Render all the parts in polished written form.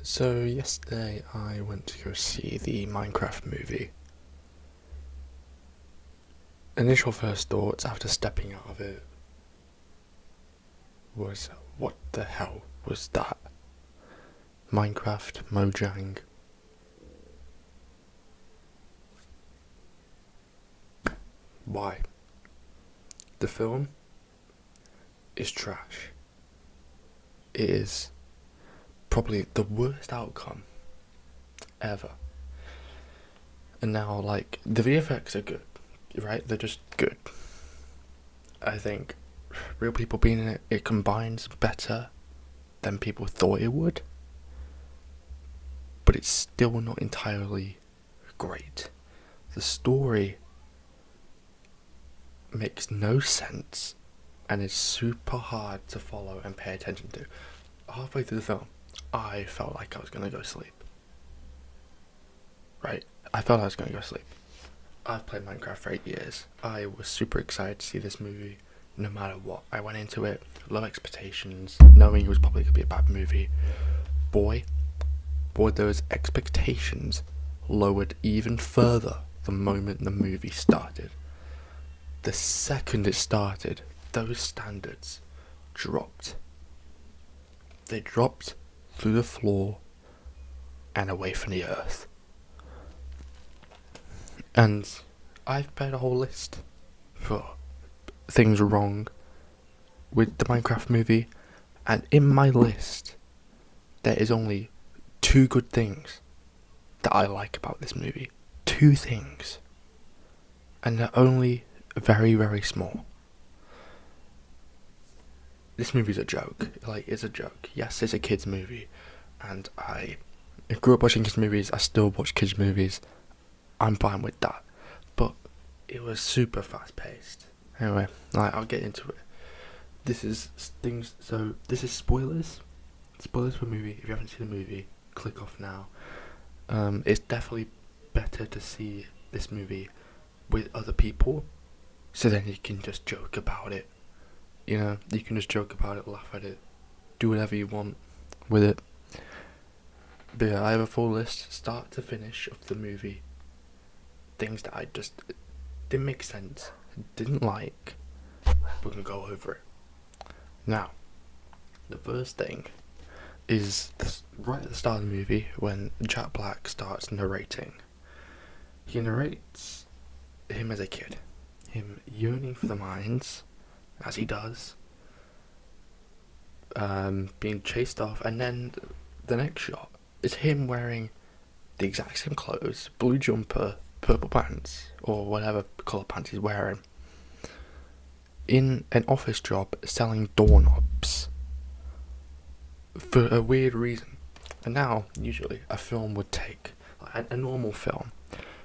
So yesterday I went to go see the Minecraft movie. Initial first thoughts after stepping out of it was, what the hell was that? Minecraft Mojang. Why? The film is trash. It is probably the worst outcome ever. And now, the VFX are good, right? They're just good. I think real people being in it combines better than people thought it would. But it's still not entirely great. The story makes no sense and is super hard to follow and pay attention to. Halfway through the film, I felt like I was going to go to sleep. Right? I felt I was going to go to sleep. I've played Minecraft for 8 years. I was super excited to see this movie no matter what. I went into it, low expectations, knowing it was probably going to be a bad movie. Boy, those expectations lowered even further the moment the movie started. The second it started, those standards dropped. They dropped through the floor and away from the earth. And I've prepared a whole list for things wrong with the Minecraft movie, and in my list, there is only 2 good things that I like about this movie. 2 things. And they're only very, very small. This movie's a joke. It's a joke. Yes, it's a kids' movie, and I grew up watching kids' movies. I still watch kids' movies. I'm fine with that. But it was super fast paced. Anyway, I'll get into it. This is spoilers. Spoilers for the movie. If you haven't seen the movie, click off now. It's definitely better to see this movie with other people, so then you can just joke about it. You can just joke about it, laugh at it, do whatever you want with it. But yeah, I have a full list, start to finish, of the movie. Things that I just didn't make sense, didn't like. We can go over it. Now, the first thing is right at the start of the movie when Jack Black starts narrating. He narrates him as a kid, him yearning for the mines, as he does, being chased off, and then the next shot is him wearing the exact same clothes, blue jumper, purple pants, or whatever colour pants he's wearing, in an office job selling doorknobs for a weird reason. And now, usually, a film would take, a normal film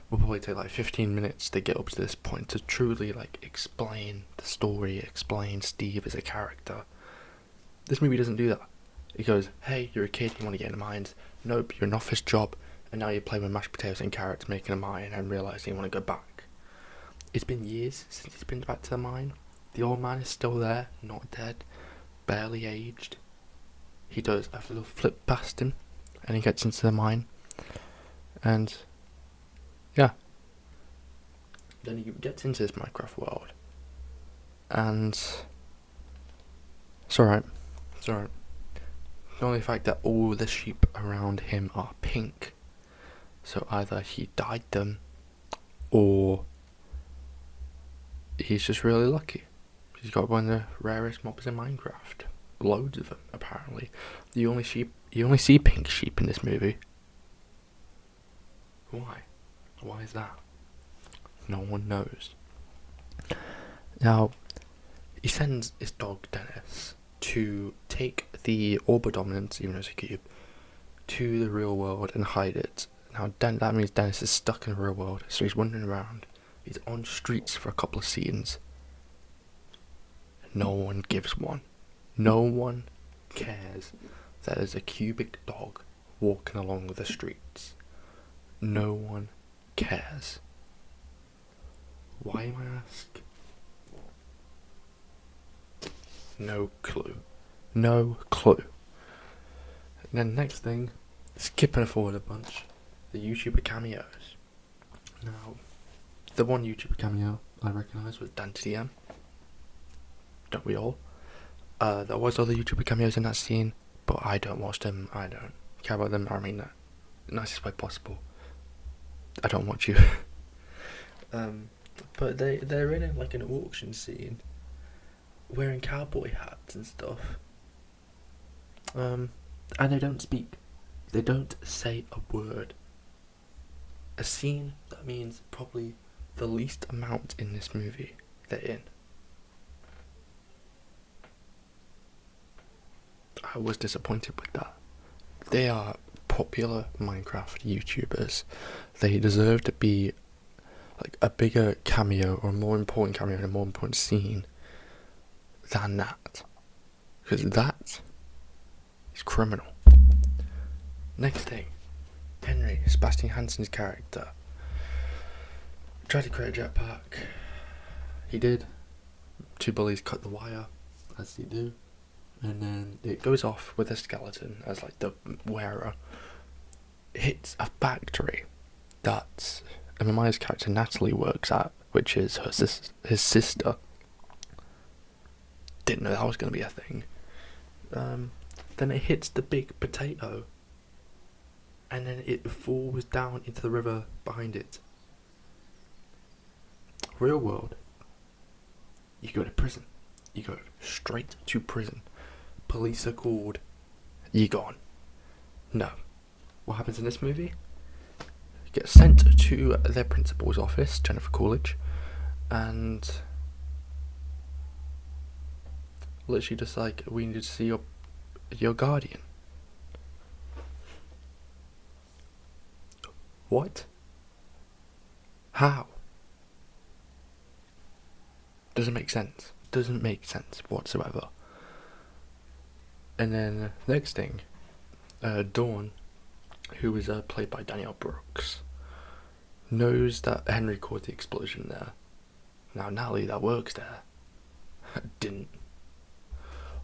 will probably take 15 minutes to get up to this point to truly explain the story, explain Steve as a character. This movie doesn't do that. It goes, hey, you're a kid, you want to get in the mines. Nope, you're an office job, and now you're playing with mashed potatoes and carrots, making a mine, and realising you want to go back. It's been years since he's been back to the mine. The old man is still there, not dead, barely aged. He does a little flip past him, and he gets into the mine. And yeah. Then he gets into this Minecraft world. And it's alright. It's alright. The only fact that all the sheep around him are pink. So either he dyed them, or he's just really lucky. He's got one of the rarest mobs in Minecraft. Loads of them, apparently. You only see pink sheep in this movie. Why? Why is that? No one knows. Now, he sends his dog Dennis to take the orb of dominance, even though it's a cube, to the real world and hide it. Now, that means Dennis is stuck in the real world, so he's wandering around. He's on streets for a couple of scenes. No one gives one. No one cares that there's a cubic dog walking along the streets. No one cares. Why, you might ask? No clue. No clue. And then next thing, skipping forward a bunch, the YouTuber cameos. Now, the one YouTuber cameo I recognise was DanTDM. Don't we all? There was other YouTuber cameos in that scene, but I don't watch them. I don't care about them. I mean that nicest way possible. I don't watch you. But they're in like an auction scene, wearing cowboy hats and stuff. And they don't speak. They don't say a word. A scene that means probably the least amount in this movie they're in. I was disappointed with that. They are popular Minecraft YouTubers. They deserve to be like a bigger cameo or a more important cameo in a more important scene than that. Because that is criminal. Next thing, Henry, Sebastian Hansen's character, tried to create a jetpack. He did. Two bullies cut the wire, as they do. And then it goes off with a skeleton as like the wearer. It hits a factory that Emma Myers' character Natalie works at, which is his sister. Didn't know that was going to be a thing. Then it hits the big potato, and then it falls down into the river behind it. Real world, you go to prison. You go straight to prison. Police are called. You're gone. No. What happens in this movie? You get sent to their principal's office, Jennifer Coolidge, and literally just like, we need to see your guardian. What? How? Doesn't make sense. Doesn't make sense whatsoever. And then next thing, Dawn, who is played by Danielle Brooks, knows that Henry caused the explosion there. Now Natalie, that works there, didn't.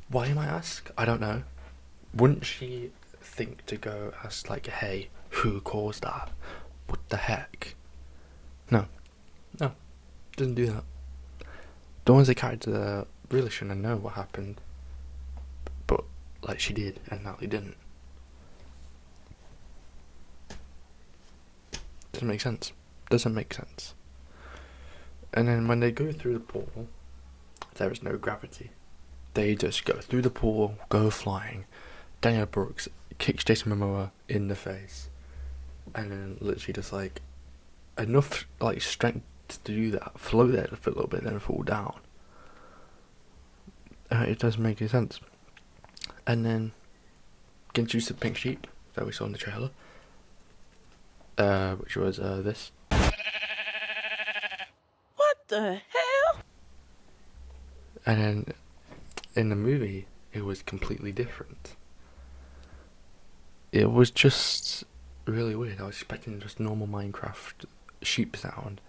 Why, you might ask? I don't know. Wouldn't she think to go ask, like, hey, who caused that? What the heck? No, doesn't do that. Dawn's a character that really shouldn't know what happened, but like she did, and Natalie didn't. Doesn't make sense. Doesn't make sense. And then when they go through the portal, there is no gravity. They just go through the portal, go flying. Danielle Brooks kicks Jason Momoa in the face, and then literally just like enough like strength to do that, float there for a little bit, then fall down. It doesn't make any sense. And then get introduced to the pink sheep that we saw in the trailer, which was this. What the hell? And then in the movie, it was completely different. It was just really weird. I was expecting just normal Minecraft sheep sound.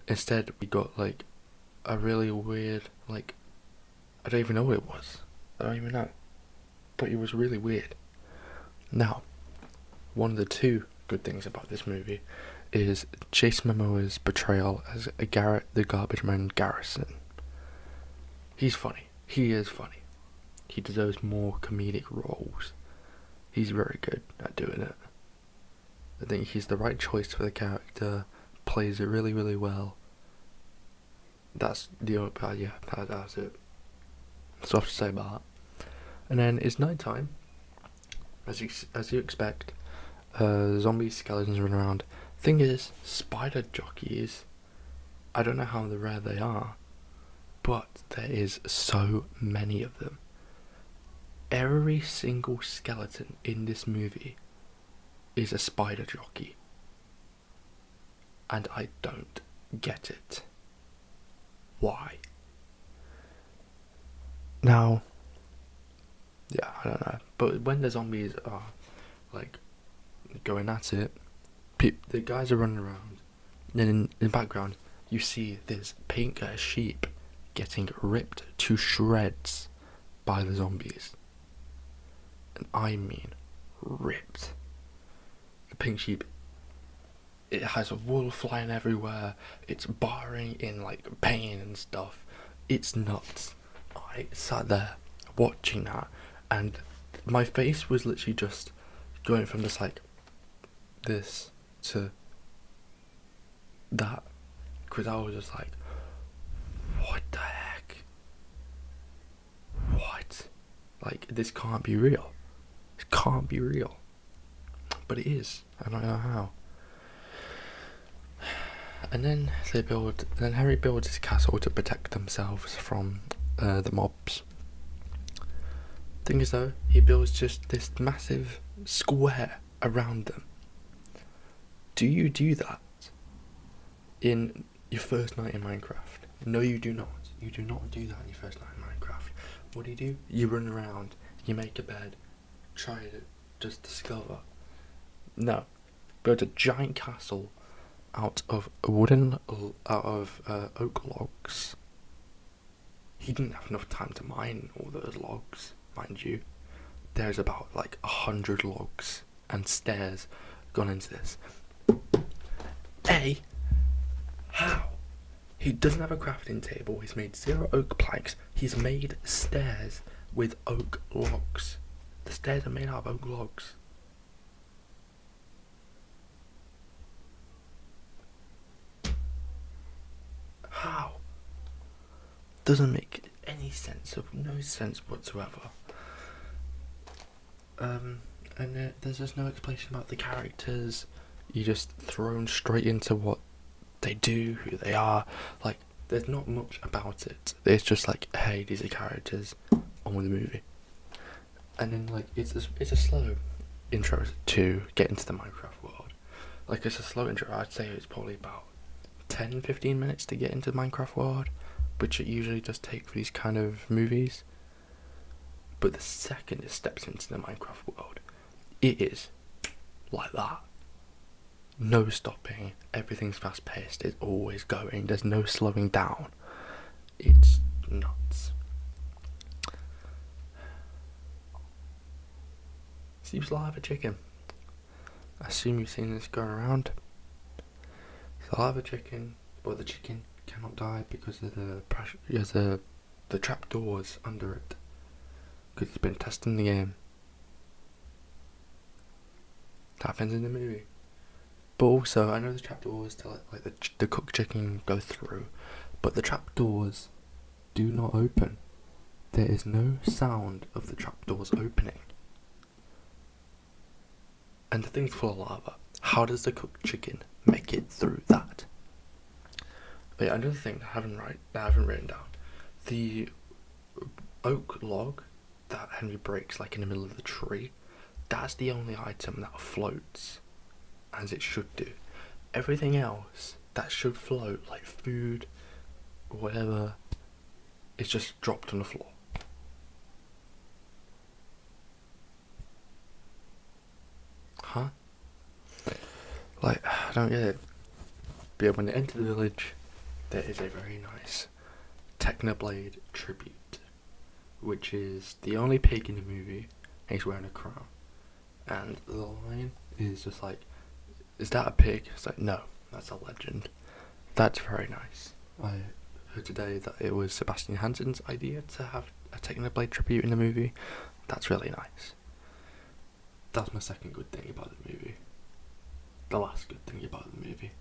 Instead, we got like a really weird, like, I don't even know what it was. I don't even know. But it was really weird. Now, one of the two good things about this movie is Jason Momoa's portrayal as Garrett the Garbage Man Garrison. He's funny. He is funny. He deserves more comedic roles. He's very good at doing it. I think he's the right choice for the character. Plays it really, really well. That's the only part, yeah, that's it. That's all I have to say about that. And then it's night time. As you expect, zombie skeletons run around. Thing is, spider jockeys, I don't know how rare they are, but there is so many of them. Every single skeleton in this movie is a spider jockey. And I don't get it. Why? Now, yeah, I don't know. But when the zombies are, like, going at it, the guys are running around. Then in the background, you see this pink sheep getting ripped to shreds by the zombies. And I mean ripped. pink sheep, it has wool flying everywhere. It's barring in like pain and stuff. It's nuts. I sat there watching that, and my face was literally just going from this like this to that, because I was just like, what the heck? What? Like, this can't be real. It can't be real. But it is. I don't know how. And then Harry builds his castle to protect themselves from the mobs. Thing is though, he builds just this massive square around them. Do you do that in your first night in Minecraft? No, you do not. You do not do that in your first night in Minecraft. What do? You run around, you make a bed, try to just discover. No. Build a giant castle out of oak logs. He didn't have enough time to mine all those logs, mind you. There's about like 100 logs and stairs gone into this. How? He doesn't have a crafting table. He's made 0 oak planks. He's made stairs with oak logs. The stairs are made out of oak logs. How? Doesn't make any sense. No sense whatsoever. And there's just no explanation about the characters. You're just thrown straight into what they do, who they are. Like, there's not much about it. It's just like, hey, these are characters on with the movie. And then like it's a slow intro to get into the Minecraft world. Like, it's a slow intro. I'd say it's probably about 10-15 minutes to get into the Minecraft world, which it usually does take for these kind of movies. But the second it steps into the Minecraft world, it is like that. No stopping. Everything's fast paced. It's always going. There's no slowing down. It's nuts. Seems lava chicken. I assume you've seen this go around. So lava chicken, but the chicken cannot die because of the pressure. The trapdoors under it. Because it's been testing the game. That happens in the movie. But also, I know the trapdoors to let the cooked chicken go through, but the trapdoors do not open. There is no sound of the trapdoors opening. And the thing's full of lava. How does the cooked chicken make it through that? But yeah, another thing that I haven't written down. The oak log that Henry breaks like in the middle of the tree, that's the only item that floats as it should do. Everything else that should float, like food, whatever, is just dropped on the floor. Huh? Like, I don't get it. But yeah, when they enter the village, there is a very nice Technoblade tribute, which is the only pig in the movie, and he's wearing a crown. And the line is just like, is that a pig? It's like, no, that's a legend. That's very nice. I heard today that it was Sebastian Hansen's idea to have a Technoblade tribute in the movie. That's really nice. That's my second good thing about the movie. The last good thing about the movie.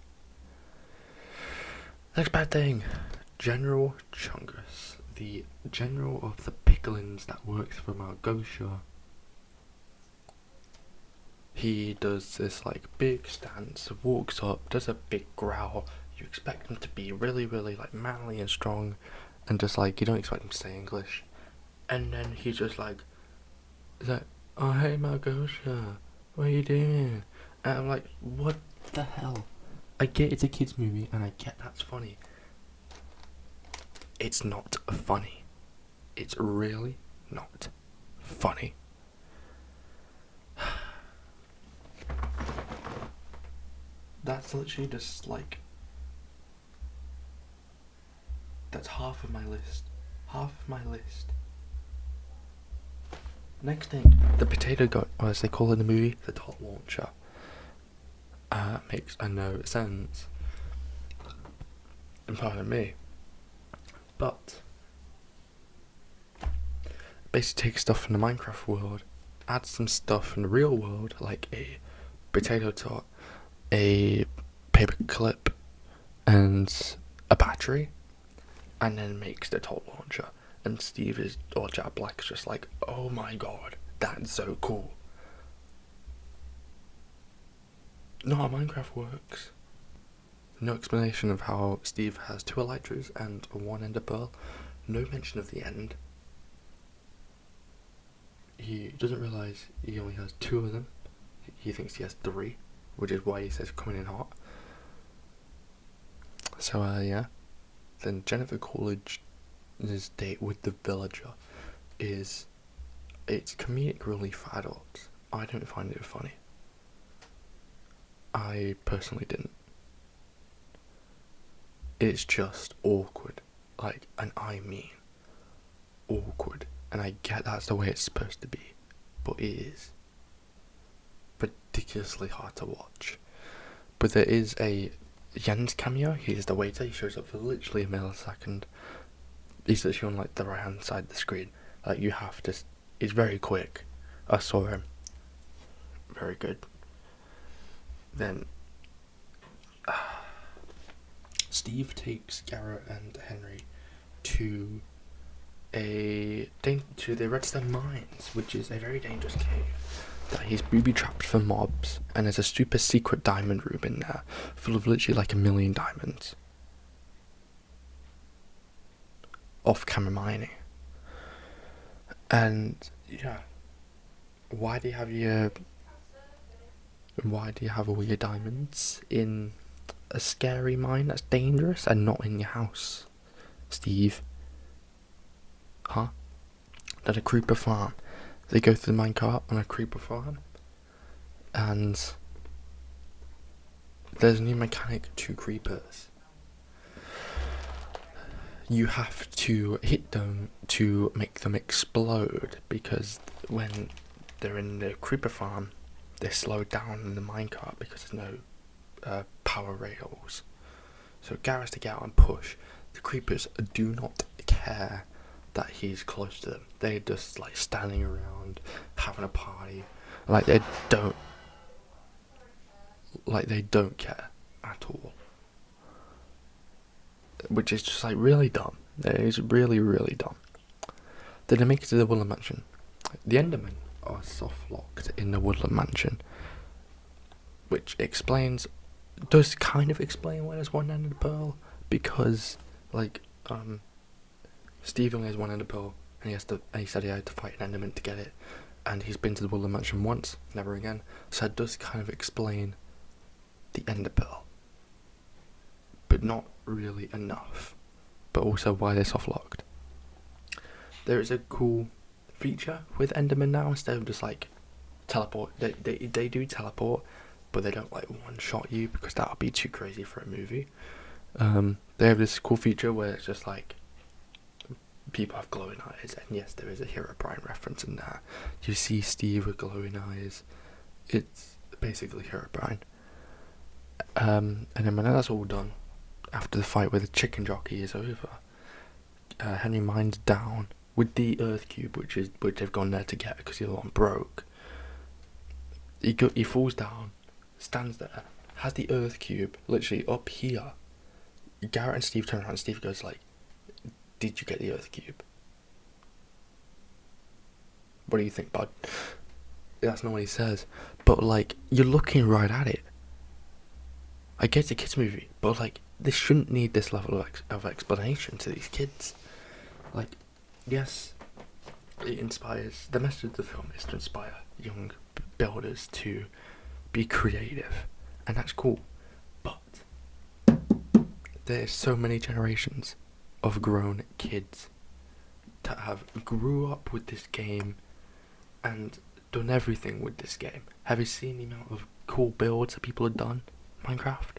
Next bad thing. General Chungus, the general of the Picklins that works for Malgosia. He does this like big stance, walks up, does a big growl. You expect him to be really, really like manly and strong, and just like you don't expect him to say English. And then he's just like, oh hey Malgosia, what are you doing? And I'm like, what the hell? I get it's a kids movie and I get that's funny. It's not funny. It's really not funny. That's literally just like, that's half of my list. Half of my list. Next thing, the potato gun, or as they call it in the movie, the top launcher. makes no sense. And pardon me. But basically takes stuff from the Minecraft world, adds some stuff from the real world, like a potato tot, a paper clip, and a battery, and then makes the tot launcher. And Steve is, or Jack Black is just like, oh my god, that's so cool. Not how Minecraft works. No explanation of how Steve has 2 elytras and a 1 ender pearl. No mention of the end. He doesn't realise he only has 2 of them. He thinks he has 3, which is why he says coming in hot. So, yeah. Then Jennifer Coolidge's date with the villager is, it's comedic relief for adults. I don't find it funny. I personally didn't. It's just awkward. Like, and I mean awkward. And I get that's the way it's supposed to be. But it is ridiculously hard to watch. But there is a Jens cameo. He's the waiter. He shows up for literally a millisecond. He's literally on like the right hand side of the screen. Like, you have to. It's very quick. I saw him. Very good. Then Steve takes Garrett and Henry to the Redstone Mines, which is a very dangerous cave that he's booby trapped for mobs, and there's a super secret diamond room in there full of literally like 1 million diamonds. Off camera mining. And yeah, why do you have all your diamonds in a scary mine that's dangerous and not in your house, Steve? Huh? At a creeper farm. They go through the minecart on a creeper farm, and there's a new mechanic to creepers. You have to hit them to make them explode, because when they're in the creeper farm, they're slowed down in the minecart because there's no power rails. So Garrett has to get out and push. The creepers do not care that he's close to them. They're just like standing around having a party. Like they don't care at all. Which is just like really dumb. It is really, really dumb. Then they make it to the Woodland Mansion. The Endermen are soft locked in the Woodland Mansion, which does kind of explain why there's 1 ender pearl, because like Steve only has 1 ender pearl, and he said he had to fight an Enderman to get it, and he's been to the Woodland Mansion once, never again. So it does kind of explain the ender pearl, but not really enough. But also why they're soft locked. There is a cool feature with Enderman now, instead of just like teleport. They do teleport, but they don't like one shot you, because that would be too crazy for a movie. They have this cool feature where it's just like people have glowing eyes, and yes, there is a Herobrine reference in there. You see Steve with glowing eyes. It's basically Herobrine. And then when that's all done, after the fight where the chicken jockey is over, Henry mines down with the earth cube, which they've gone there to get because the other one broke. He falls down, stands there, has the earth cube literally up here. Garrett and Steve turn around, and Steve goes like, "Did you get the earth cube? What do you think, bud?" That's not what he says, but like, you're looking right at it. I get it's a kids movie, but like, this shouldn't need this level of explanation to these kids. Like, yes, it inspires. The message of the film is to inspire young builders to be creative, and that's cool. But there's so many generations of grown kids that have grew up with this game and done everything with this game. Have you seen the amount of cool builds that people have done Minecraft?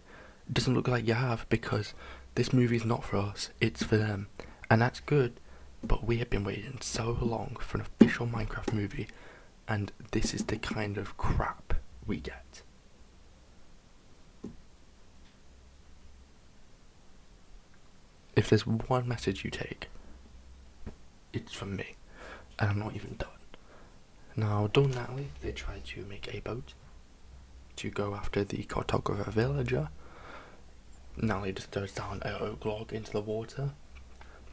It doesn't look like you have, because this movie is not for us, it's for them, and that's good. But we have been waiting so long for an official Minecraft movie, and this is the kind of crap we get. if there's one message you take, it's from me, and I'm not even done. Now, Dawn and Natalie, they tried to make a boat to go after the cartographer villager. Natalie just throws down an oak log into the water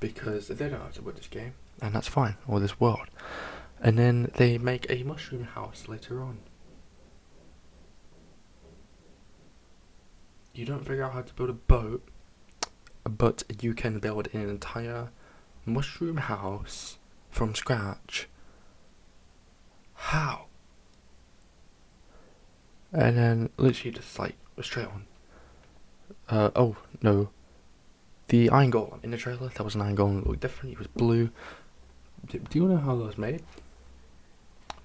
because they don't know how to win this game, and that's fine, or this world. And then they make a mushroom house later on. You don't figure out how to build a boat, but you can build an entire mushroom house from scratch. How? And then literally just like straight on. Oh no, the iron golem in the trailer. There was an iron golem that looked different. He was blue. Do you know how that was made?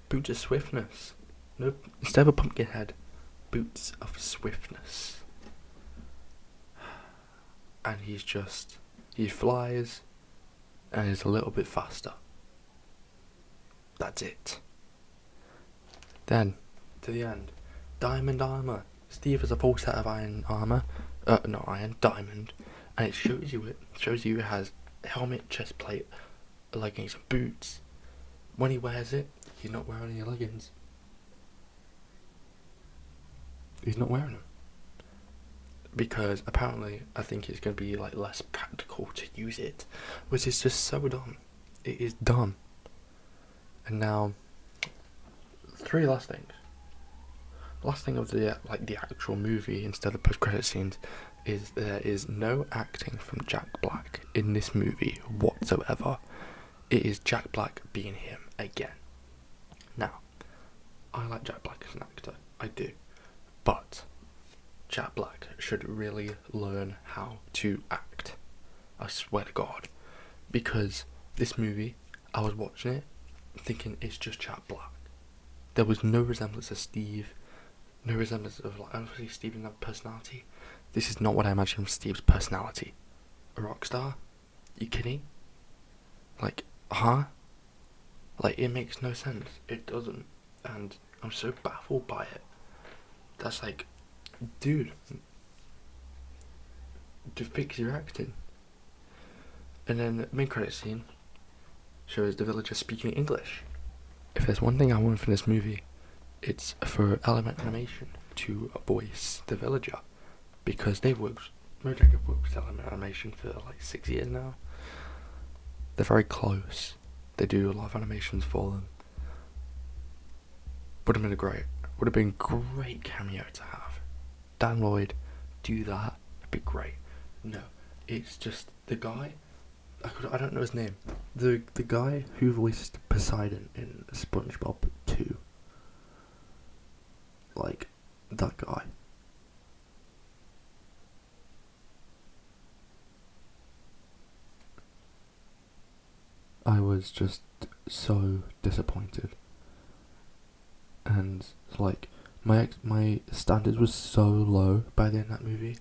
Boots of swiftness. No, instead of a pumpkin head, boots of swiftness. And he flies, and is a little bit faster. That's it. Then, to the end, diamond armor. Steve has a full set of iron armor. Not iron, diamond. And it shows you it. Shows you it has helmet, chest plate, leggings, and boots. When he wears it, he's not wearing any leggings. He's not wearing them. Because apparently, I think it's going to be like less practical to use it, which is just so dumb. It is dumb. And now, 3 last things. Last thing of the the actual movie instead of post-credit scenes is there is no acting from Jack Black in this movie whatsoever. It is Jack Black being him again. Now, I like Jack Black as an actor, I do, but Jack Black should really learn how to act. I swear to God, because this movie, I was watching it thinking it's just Jack Black. There was no resemblance of Steve. No resemblance of, obviously Steve didn't have personality. This is not what I imagine from Steve's personality. A rock star? You kidding? Huh? It makes no sense. It doesn't. And I'm so baffled by it. That's dude, to fix your acting. And then the main credit scene shows the villager speaking English. If there's one thing I want from this movie, it's for Element Animation to voice the villager, because they've worked, Mojang have worked with Element Animation for 6 years now. They're very close. They do a lot of animations for them. Would have been great cameo to have. Dan Lloyd, do that. It'd be great. No, it's just the guy. I don't know his name. The guy who voiced Poseidon in SpongeBob 2. That guy. I was just so disappointed. And my standards were so low by the end of that movie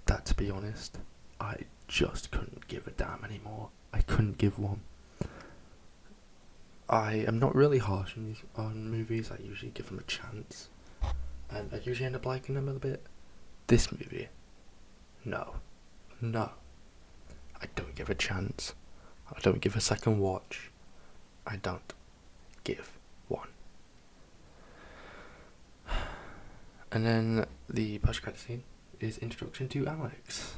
that, to be honest, I just couldn't give a damn anymore. I couldn't give one. I am not really harsh on movies. I usually give them a chance, and I usually end up liking them a little bit. This movie, no. I don't give a chance. I don't give a second watch. I don't give one. And then the post-credit scene is introduction to Alex.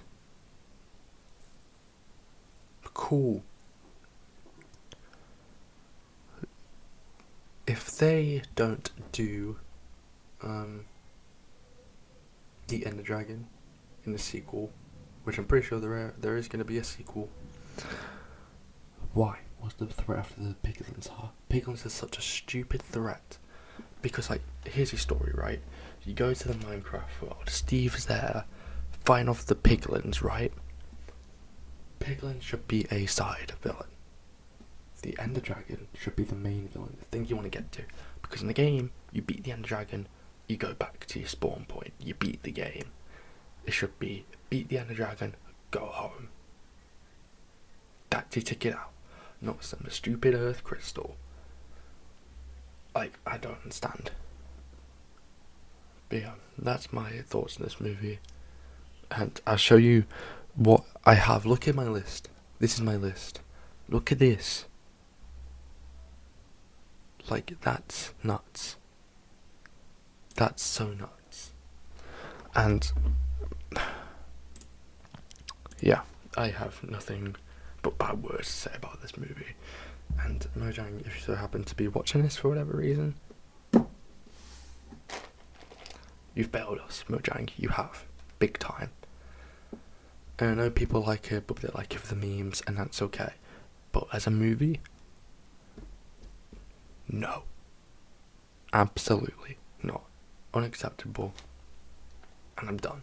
Cool. If they don't do the Ender Dragon in the sequel, which I'm pretty sure there is going to be a sequel. Why? What's the threat after the piglins are? Piglins is such a stupid threat. Because, here's your story, right? You go to the Minecraft world, Steve's there, fighting off the piglins, right? Piglins should be a side villain. The Ender Dragon should be the main villain, the thing you want to get to. Because in the game, you beat the Ender Dragon, you go back to your spawn point, you beat the game. It should be, beat the Ender Dragon, go home. That's your ticket out. Not some stupid earth crystal. I don't understand. But yeah, that's my thoughts on this movie. And I'll show you what I have. Look at my list. This is my list. Look at this. Like, that's nuts. That's so nuts. And yeah, I have nothing but bad words to say about this movie. And Mojang, if you so happen to be watching this for whatever reason, you've failed us, Mojang. You have. Big time. And I know people like it, but they like it for the memes, and that's okay. But as a movie, no. Absolutely not. Unacceptable. And I'm done.